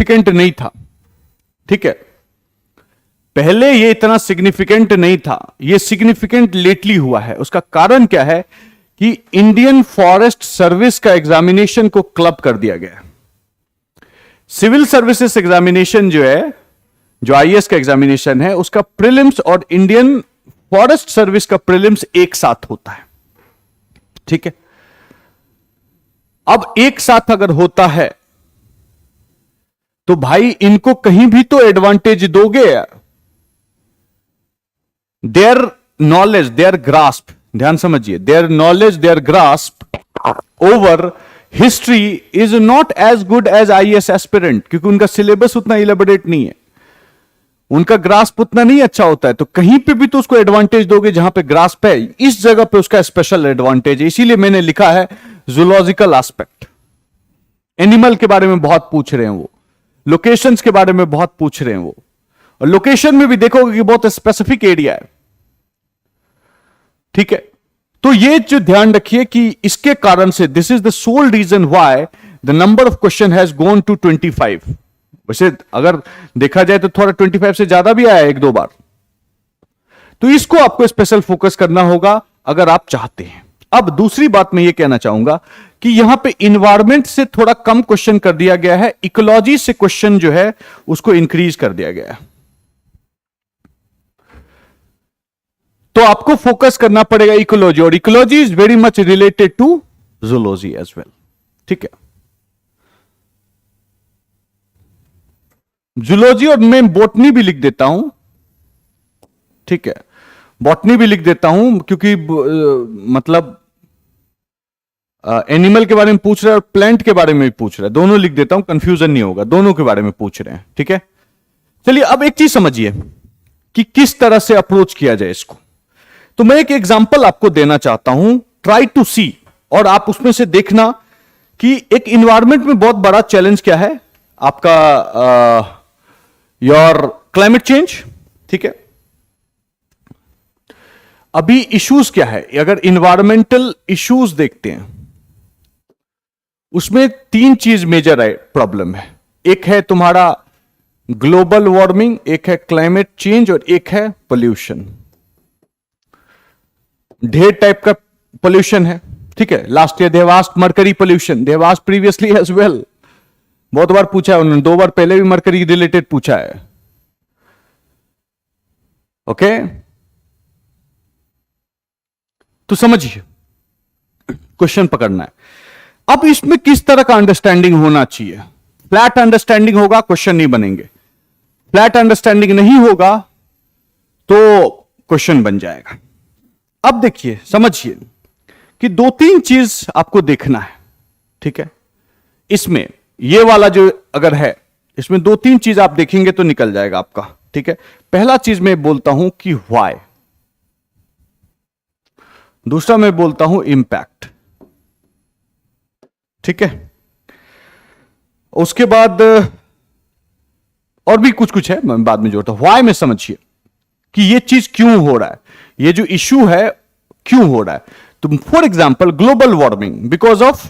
Significant नहीं था, ठीक है। पहले ये इतना सिग्निफिकेंट नहीं था, ये सिग्निफिकेंट लेटली हुआ है। उसका कारण क्या है कि इंडियन फॉरेस्ट सर्विस का एग्जामिनेशन को क्लब कर दिया गया। सिविल सर्विसेज एग्जामिनेशन जो है, जो आईएएस का एग्जामिनेशन है, उसका प्रीलिम्स और इंडियन फॉरेस्ट सर्विस का प्रीलिम्स एक साथ होता है, ठीक है। अब एक साथ अगर होता है तो भाई इनको कहीं भी तो एडवांटेज दोगे यार। देयर नॉलेज, देयर ग्रास्प, ध्यान समझिए, their knowledge, their grasp over history is not as good as IAS aspirant, क्योंकि उनका सिलेबस उतना इलेबोरेट नहीं है, उनका ग्रास्प उतना नहीं अच्छा होता है। तो कहीं पे भी तो उसको एडवांटेज दोगे जहां पे ग्रास्प है, इस जगह पे उसका स्पेशल एडवांटेज है। इसीलिए मैंने लिखा है जूलॉजिकल एस्पेक्ट। एनिमल के बारे में बहुत पूछ रहे हैं वो, लोकेशंस के बारे में बहुत पूछ रहे हैं वो, और लोकेशन में भी देखोगे कि बहुत स्पेसिफिक एरिया है, ठीक है। तो ये जो ध्यान रखिए कि इसके कारण से this is the sole reason why the number of question has gone to 25। वैसे अगर देखा जाए तो थोड़ा 25 से ज्यादा भी आया एक दो बार। तो इसको आपको स्पेशल फोकस करना होगा अगर आप चाहते हैं। अब दूसरी बात मैं ये कहना चाहूंगा कि यहां पे इन्वायरमेंट से थोड़ा कम क्वेश्चन कर दिया गया है, इकोलॉजी से क्वेश्चन जो है उसको इंक्रीज कर दिया गया है। तो आपको फोकस करना पड़ेगा इकोलॉजी, और ecology is very much related to zoology as well, ठीक है। जूलॉजी और मैं बॉटनी भी लिख देता हूं, ठीक है, बॉटनी भी लिख देता हूं, क्योंकि मतलब एनिमल के बारे में पूछ रहा है और प्लांट के बारे में भी पूछ रहा है, दोनों लिख देता हूं, कंफ्यूजन नहीं होगा, दोनों के बारे में पूछ रहे हैं, ठीक है। चलिए अब एक चीज समझिए कि किस तरह से अप्रोच किया जाए इसको। तो मैं एक एग्जांपल आपको देना चाहता हूं, ट्राई टू सी, और आप उसमें से देखना कि एक इन्वायरमेंट में बहुत बड़ा चैलेंज क्या है आपका, योर क्लाइमेट चेंज, ठीक है। अभी इश्यूज क्या है, अगर इन्वायरमेंटल इश्यूज देखते हैं उसमें तीन चीज मेजर है, प्रॉब्लम है। एक है तुम्हारा ग्लोबल वार्मिंग, एक है क्लाइमेट चेंज, और एक है पोल्यूशन। ढेर टाइप का पोल्यूशन है, ठीक है। Last year they asked mercury pollution, they asked previously as well, बहुत बार पूछा है उन्होंने, 2 बार पहले भी मरकरी रिलेटेड पूछा है, ओके। तो समझिए, क्वेश्चन पकड़ना है। अब इसमें किस तरह का अंडरस्टैंडिंग होना चाहिए। फ्लैट अंडरस्टैंडिंग होगा, क्वेश्चन नहीं बनेंगे। फ्लैट अंडरस्टैंडिंग नहीं होगा तो क्वेश्चन बन जाएगा। अब देखिए, समझिए कि 2-3 चीज आपको देखना है, ठीक है। इसमें ये वाला जो अगर है, इसमें 2-3 चीज आप देखेंगे तो निकल जाएगा आपका, ठीक है। पहला चीज मैं बोलता हूं कि व्हाई, दूसरा मैं बोलता हूं इंपैक्ट, ठीक है। उसके बाद और भी कुछ कुछ है, मैं बाद में जोड़ता हूं। व्हाई में समझिए कि ये चीज क्यों हो रहा है, ये जो इश्यू है क्यों हो रहा है। तो for example global warming, because of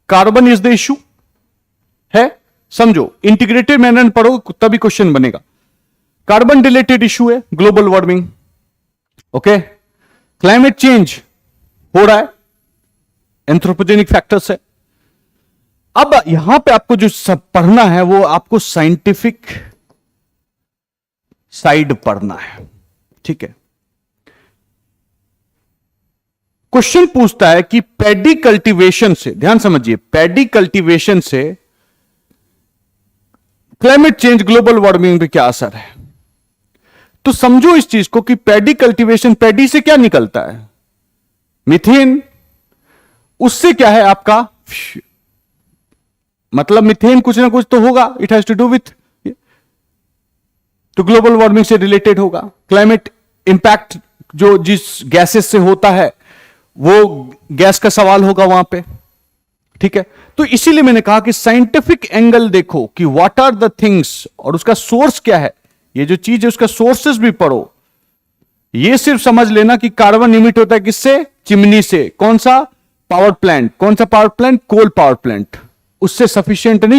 carbon is the issue है, समझो, इंटीग्रेटेड मैनर में पढ़ो तभी क्वेश्चन बनेगा। कार्बन रिलेटेड इश्यू है global warming, okay. Climate change हो रहा है, एंथ्रोपोजेनिक फैक्टर्स है। अब यहां पे आपको जो सब पढ़ना है वो आपको साइंटिफिक साइड पढ़ना है, ठीक है। क्वेश्चन पूछता है कि पैडी कल्टीवेशन से, ध्यान समझिए, पैडी कल्टीवेशन से क्लाइमेट चेंज ग्लोबल वार्मिंग पे क्या असर है। तो समझो इस चीज को कि पैडी कल्टीवेशन, पैडी से क्या निकलता है, मीथेन। उससे क्या है आपका, मतलब मीथेन कुछ ना कुछ तो होगा, it has to do with, तो ग्लोबल वार्मिंग से रिलेटेड होगा। क्लाइमेट इंपैक्ट जो जिस गैसेस से होता है वो गैस का सवाल होगा वहां पे, ठीक है। तो इसीलिए मैंने कहा कि साइंटिफिक एंगल देखो कि व्हाट आर द थिंग्स, और उसका सोर्स क्या है। ये जो चीज है उसका सोर्सेस भी पढ़ो। ये सिर्फ समझ लेना कि कार्बन इमिट होता है किससे, चिमनी से, कौन सा पावर प्लांट, कौन सा power plant, coal power plant, उससे सफिशिएंट नहीं